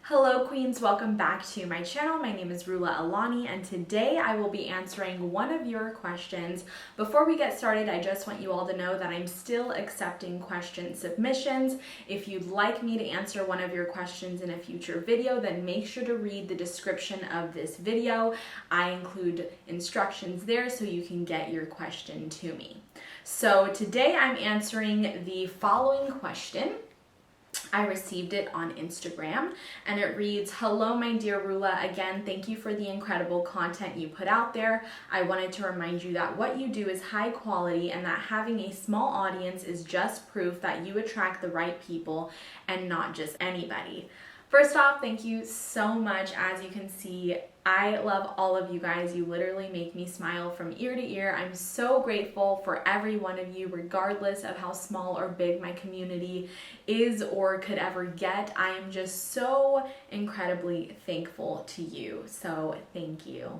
Hello Queens, welcome back to my channel. My name is Rulla Alani and today I will be answering one of your questions. Before we get started, I just want you all to know that I'm still accepting question submissions. If you'd like me to answer one of your questions in a future video, then make sure to read the description of this video. I include instructions there so you can get your question to me. So today I'm answering the following question. I received it on Instagram and it reads, "Hello, my dear Rulla. Again, thank you for the incredible content you put out there. I wanted to remind you that what you do is high quality and that having a small audience is just proof that you attract the right people and not just anybody." First off, thank you so much. As you can see, I love all of you guys. You literally make me smile from ear to ear. I'm so grateful for every one of you, regardless of how small or big my community is or could ever get. I am just so incredibly thankful to you. So thank you.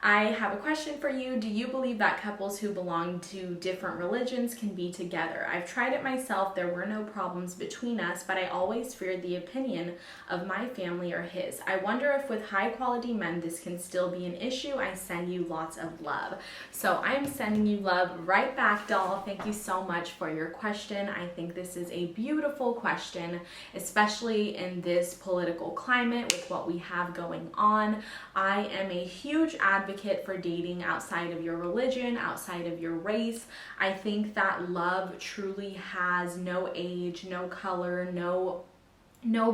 I have a question for you. Do you believe that couples who belong to different religions can be together? I've tried it myself. There were no problems between us, but I always feared the opinion of my family or his. I wonder if with high quality men this can still be an issue. I send you lots of love. So I'm sending you love right back, doll. Thank you so much for your question. I think this is a beautiful question, especially in this political climate with what we have going on. I am a huge advocate for dating outside of your religion, outside of your race. I think that love truly has no age, no color, no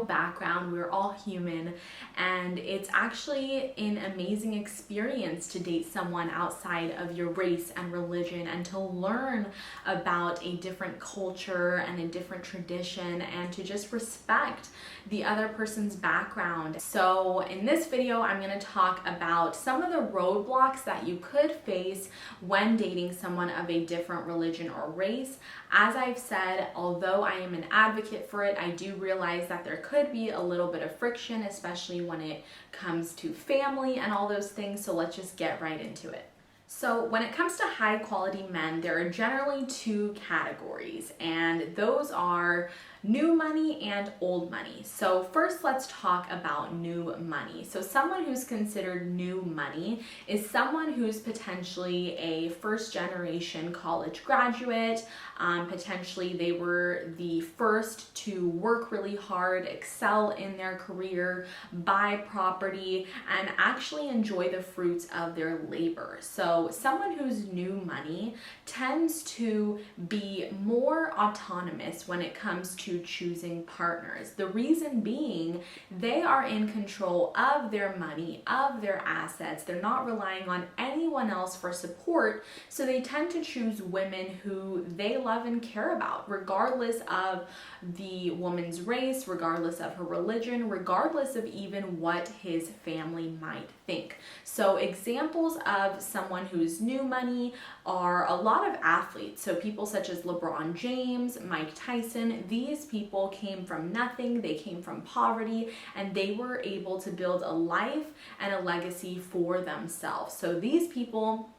background. We're all human, and it's actually an amazing experience to date someone outside of your race and religion and to learn about a different culture and a different tradition and to just respect the other person's background. So in this video, I'm going to talk about some of the roadblocks that you could face when dating someone of a different religion or race. As I've said, although I am an advocate for it, I do realize that there could be a little bit of friction, especially when it comes to family and all those things. So let's just get right into it. So when it comes to high quality men, there are generally two categories, and those are new money and old money. So first, let's talk about new money. So someone who's considered new money is someone who's potentially a first generation college graduate. Potentially they were the first to work really hard, excel in their career, buy property, and actually enjoy the fruits of their labor. So someone who's new money tends to be more autonomous when it comes to choosing partners. The reason being, they are in control of their money, of their assets. They're not relying on anyone else for support, so they tend to choose women who they love and care about, regardless of the woman's race, regardless of her religion, regardless of even what his family might think. So examples of someone who's new money are a lot of athletes. So people such as LeBron James, Mike Tyson. These people came from nothing. They came from poverty, and they were able to build a life and a legacy for themselves. So these people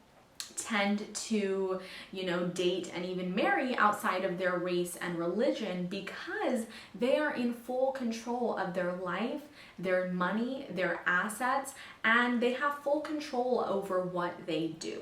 tend to, date and even marry outside of their race and religion because they are in full control of their life, their money, their assets, and they have full control over what they do.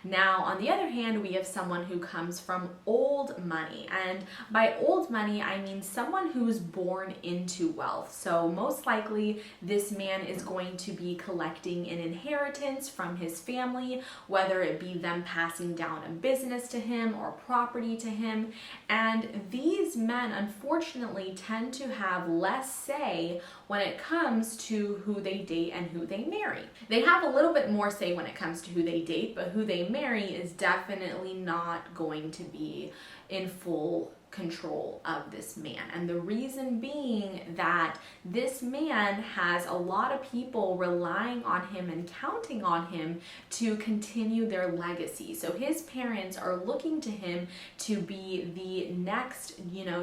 Now, on the other hand, we have someone who comes from old money. And by old money, I mean someone who's born into wealth. So most likely, this man is going to be collecting an inheritance from his family, whether it be them passing down a business to him or property to him. And these men, unfortunately, tend to have less say when it comes to who they date and who they marry. They have a little bit more say when it comes to who they date, but who they marry is definitely not going to be in full control of this man. And the reason being that this man has a lot of people relying on him and counting on him to continue their legacy. So his parents are looking to him to be the next,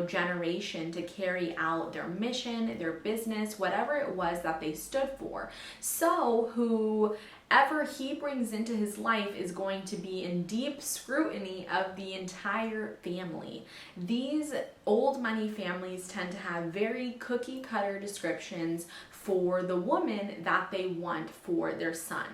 generation to carry out their mission, their business, whatever it was that they stood for. So whatever he brings into his life is going to be in deep scrutiny of the entire family. These old money families tend to have very cookie cutter descriptions for the woman that they want for their son.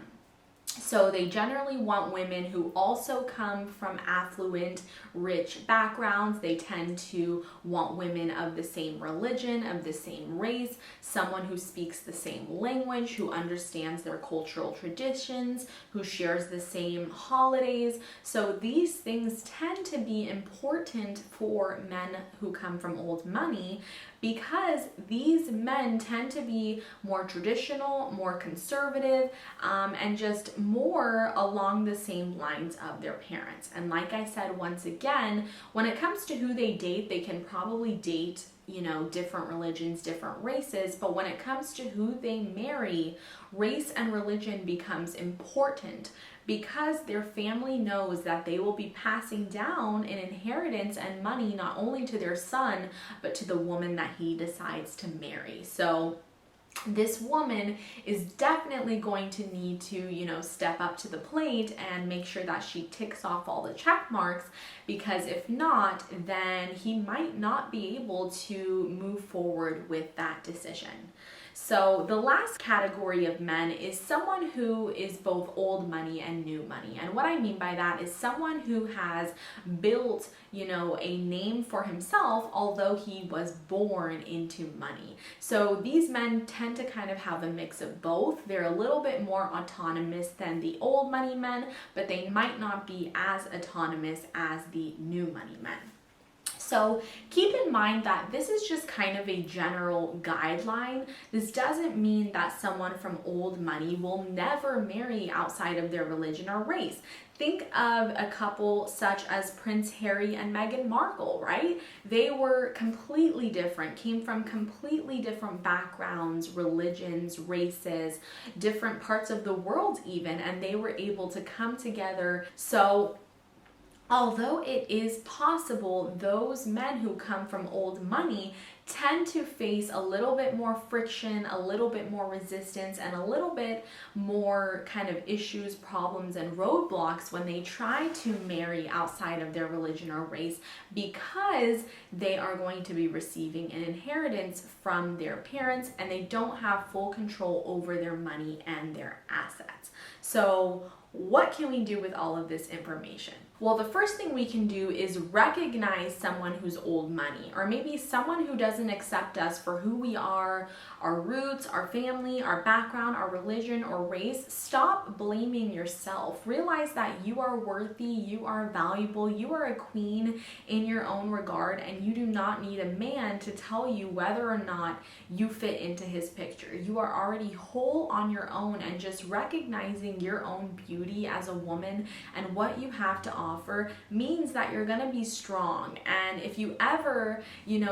So they generally want women who also come from affluent, rich backgrounds. They tend to want women of the same religion, of the same race, someone who speaks the same language, who understands their cultural traditions, who shares the same holidays. So these things tend to be important for men who come from old money, because these men tend to be more traditional, more conservative, and just more along the same lines of their parents. And like I said, once again, when it comes to who they date, they can probably date, different religions, different races, but when it comes to who they marry, race and religion becomes important, because their family knows that they will be passing down an inheritance and money not only to their son, but to the woman that he decides to marry. So this woman is definitely going to need to, step up to the plate and make sure that she ticks off all the check marks, because if not, then he might not be able to move forward with that decision. So the last category of men is someone who is both old money and new money. And what I mean by that is someone who has built, a name for himself, although he was born into money. So these men tend to kind of have a mix of both. They're a little bit more autonomous than the old money men, but they might not be as autonomous as the new money men. So keep in mind that this is just kind of a general guideline. This doesn't mean that someone from old money will never marry outside of their religion or race. Think of a couple such as Prince Harry and Meghan Markle, right? They were completely different, came from completely different backgrounds, religions, races, different parts of the world even, and they were able to come together. So although it is possible, those men who come from old money tend to face a little bit more friction, a little bit more resistance, and a little bit more kind of issues, problems, and roadblocks when they try to marry outside of their religion or race, because they are going to be receiving an inheritance from their parents and they don't have full control over their money and their assets. So what can we do with all of this information? Well, the first thing we can do is recognize someone who's old money, or maybe someone who doesn't accept us for who we are, our roots, our family, our background, our religion, or race. Stop blaming yourself. Realize that you are worthy, you are valuable, you are a queen in your own regard, and you do not need a man to tell you whether or not you fit into his picture. You are already whole on your own, and just recognizing your own beauty as a woman and what you have to offer means that you're going to be strong. And if you ever,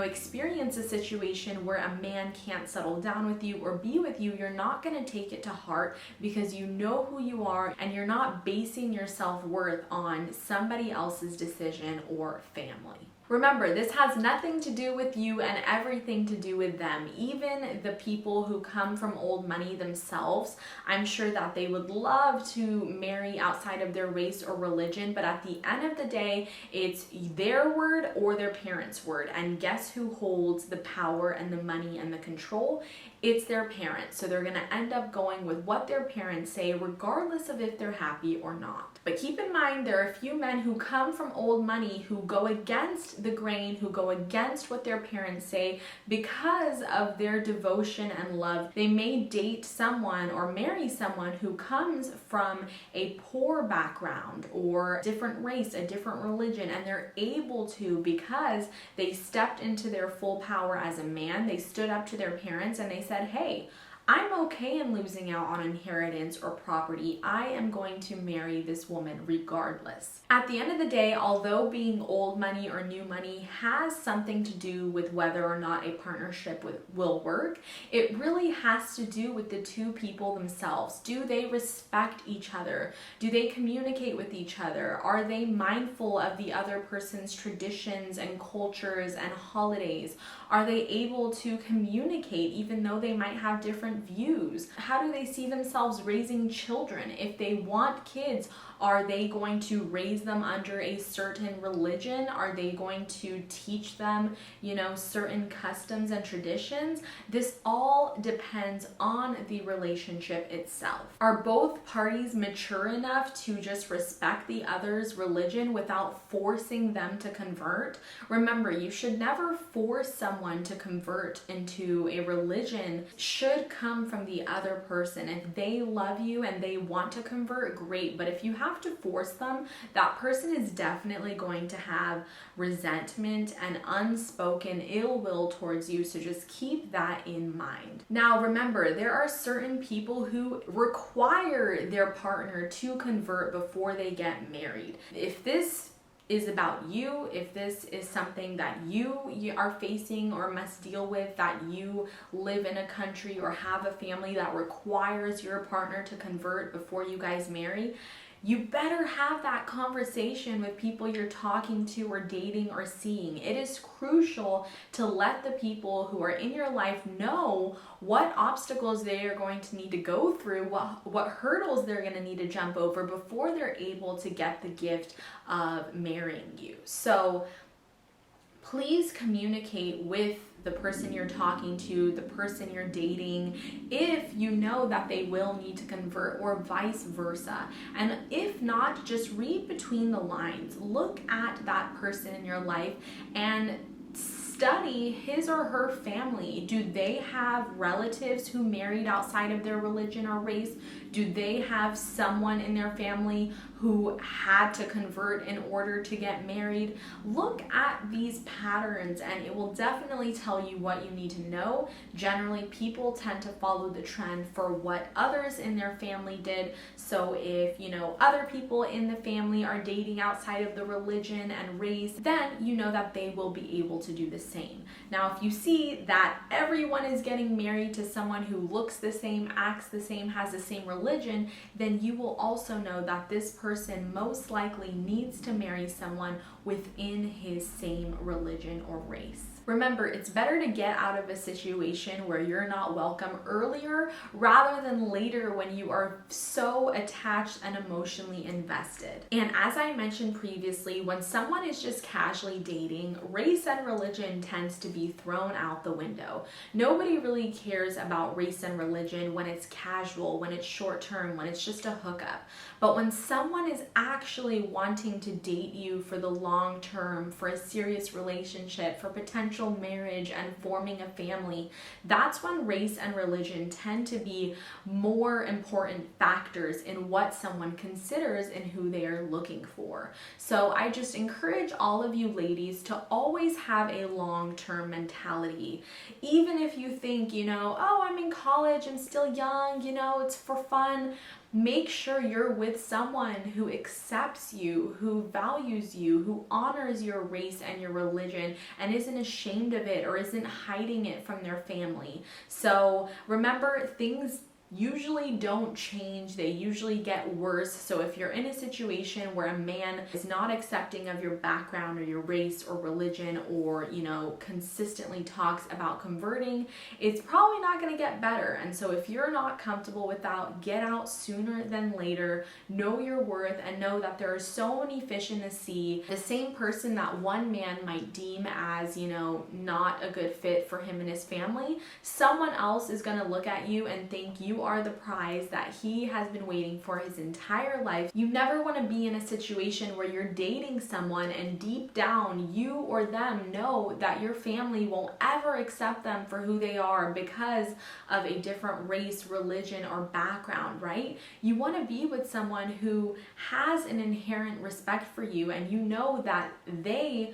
experience a situation where a man can't settle down with you or be with you, you're not going to take it to heart, because you know who you are and you're not basing your self-worth on somebody else's decision or family. Remember, this has nothing to do with you and everything to do with them. Even the people who come from old money themselves, I'm sure that they would love to marry outside of their race or religion, but at the end of the day, it's their word or their parents' word. And guess who holds the power and the money and the control? It's their parents. So they're going to end up going with what their parents say, regardless of if they're happy or not. But keep in mind, there are a few men who come from old money who go against the grain, who go against what their parents say because of their devotion and love. They may date someone or marry someone who comes from a poor background or different race, a different religion, and they're able to, because they stepped into their full power as a man, they stood up to their parents and they said, hey, I'm okay in losing out on inheritance or property. I am going to marry this woman regardless. At the end of the day, although being old money or new money has something to do with whether or not a partnership will work, it really has to do with the two people themselves. Do they respect each other? Do they communicate with each other? Are they mindful of the other person's traditions and cultures and holidays? Are they able to communicate even though they might have different different views? How do they see themselves raising children? If they want kids, are they going to raise them under a certain religion? Are they going to teach them, certain customs and traditions? This all depends on the relationship itself. Are both parties mature enough to just respect the other's religion without forcing them to convert? Remember, you should never force someone to convert into a religion. It should come from the other person. If they love you and they want to convert, great. But if you have to force them, that person is definitely going to have resentment and unspoken ill will towards you. So just keep that in mind. Now, remember, there are certain people who require their partner to convert before they get married. If this is about you, if this is something that you are facing or must deal with, that you live in a country or have a family that requires your partner to convert before you guys marry, you better have that conversation with people you're talking to or dating or seeing. It is crucial to let the people who are in your life know what obstacles they are going to need to go through, what hurdles they're going to need to jump over before they're able to get the gift of marrying you. So please communicate with the person you're talking to, the person you're dating, if you know that they will need to convert, or vice versa. And if not, just read between the lines. Look at that person in your life and study his or her family. Do they have relatives who married outside of their religion or race? Do they have someone in their family who had to convert in order to get married? Look at these patterns and it will definitely tell you what you need to know. Generally, people tend to follow the trend for what others in their family did. So if, other people in the family are dating outside of the religion and race, then you know that they will be able to do the same. Now, if you see that everyone is getting married to someone who looks the same, acts the same, has the same religion, then you will also know that this person most likely needs to marry someone within his same religion or race. Remember, it's better to get out of a situation where you're not welcome earlier rather than later when you are so attached and emotionally invested. And as I mentioned previously, when someone is just casually dating, race and religion tends to be thrown out the window. Nobody really cares about race and religion when it's casual, when it's short term, when it's just a hookup. But when someone is actually wanting to date you for the long term, for a serious relationship, for potential marriage and forming a family, that's when race and religion tend to be more important factors in what someone considers and who they are looking for. So I just encourage all of you ladies to always have a long-term mentality. Even if you think, oh, I'm in college, I'm still young, it's for fun. Make sure you're with someone who accepts you, who values you, who honors your race and your religion and isn't ashamed of it or isn't hiding it from their family. So remember, things usually don't change, they usually get worse. So if you're in a situation where a man is not accepting of your background or your race or religion, or consistently talks about converting, it's probably not going to get better. And so if you're not comfortable with that, get out sooner than later. Know your worth and know that there are so many fish in the sea. The same person that one man might deem as not a good fit for him and his family, someone else is going to look at you and think you are the prize that he has been waiting for his entire life. You never want to be in a situation where you're dating someone and deep down you or them know that your family won't ever accept them for who they are because of a different race, religion, or background, right? You want to be with someone who has an inherent respect for you and you know that they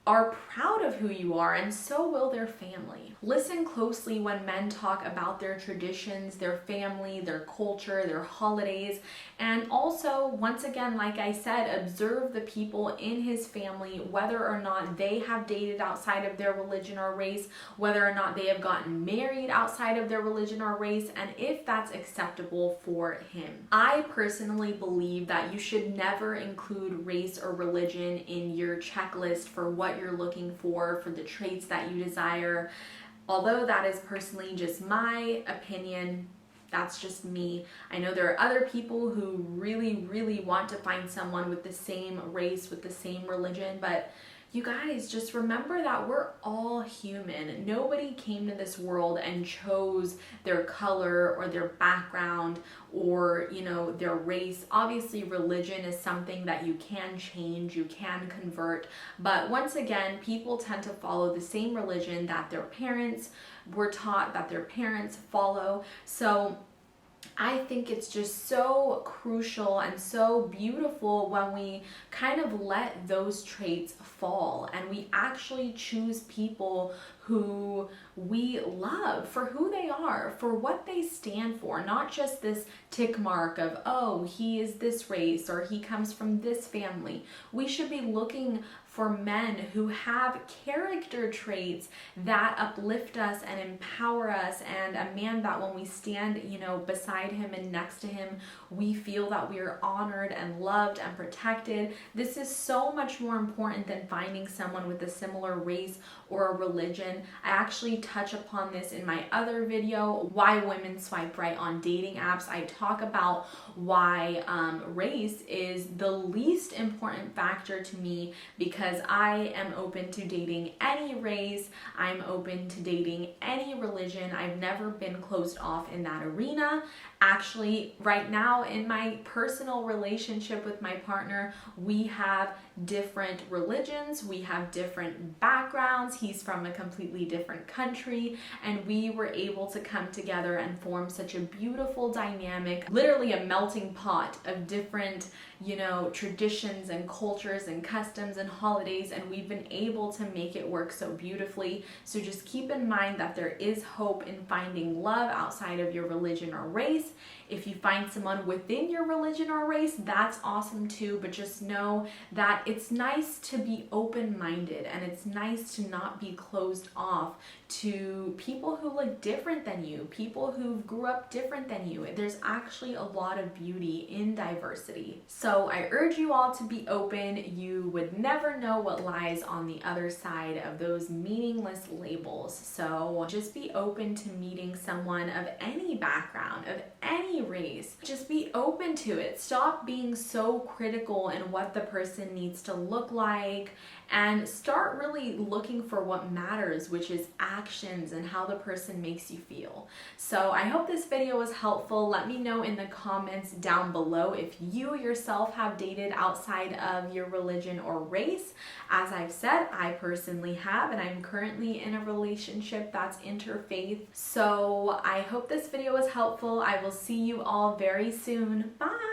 are proud of who you are, and so will their family. Listen closely when men talk about their traditions, their family, their culture, their holidays, and also, once again, like I said, observe the people in his family, whether or not they have dated outside of their religion or race, whether or not they have gotten married outside of their religion or race, and if that's acceptable for him. I personally believe that you should never include race or religion in your checklist for what you're looking for the traits that you desire. Although that is personally just my opinion, that's just me. I know there are other people who really want to find someone with the same race, with the same religion, but you guys, just remember that we're all human. Nobody came to this world and chose their color or their background or, their race. Obviously, religion is something that you can change, you can convert. But once again, people tend to follow the same religion that their parents were taught, that their parents follow. So I think it's just so crucial and so beautiful when we kind of let those traits fall and we actually choose people who we love for who they are, for what they stand for, not just this tick mark of, oh, he is this race or he comes from this family. We should be looking for men who have character traits that uplift us and empower us, and a man that when we stand, beside him and next to him, we feel that we are honored and loved and protected. This is so much more important than finding someone with a similar race or a religion. I actually touch upon this in my other video, why women swipe right on dating apps. I talk about why race is the least important factor to me, because I am open to dating any race. I'm open to dating any religion. I've never been closed off in that arena. Actually, right now in my personal relationship with my partner, we have different religions, we have different backgrounds. He's from a completely different country, and we were able to come together and form such a beautiful dynamic, literally a melting pot of different, traditions and cultures and customs and holidays, and we've been able to make it work so beautifully. So just keep in mind that there is hope in finding love outside of your religion or race. If you find someone within your religion or race, that's awesome too, but just know that it's nice to be open-minded and it's nice to not be closed off to people who look different than you, people who grew up different than you. There's actually a lot of beauty in diversity. So I urge you all to be open. You would never know what lies on the other side of those meaningless labels. So just be open to meeting someone of any background, of any race. Just be open to it. Stop being so critical in what the person needs to look like, and start really looking for what matters, which is actions and how the person makes you feel. So I hope this video was helpful. Let me know in the comments down below if you yourself have dated outside of your religion or race. As I've said, I personally have, and I'm currently in a relationship that's interfaith. So I hope this video was helpful. I will see you all very soon. Bye!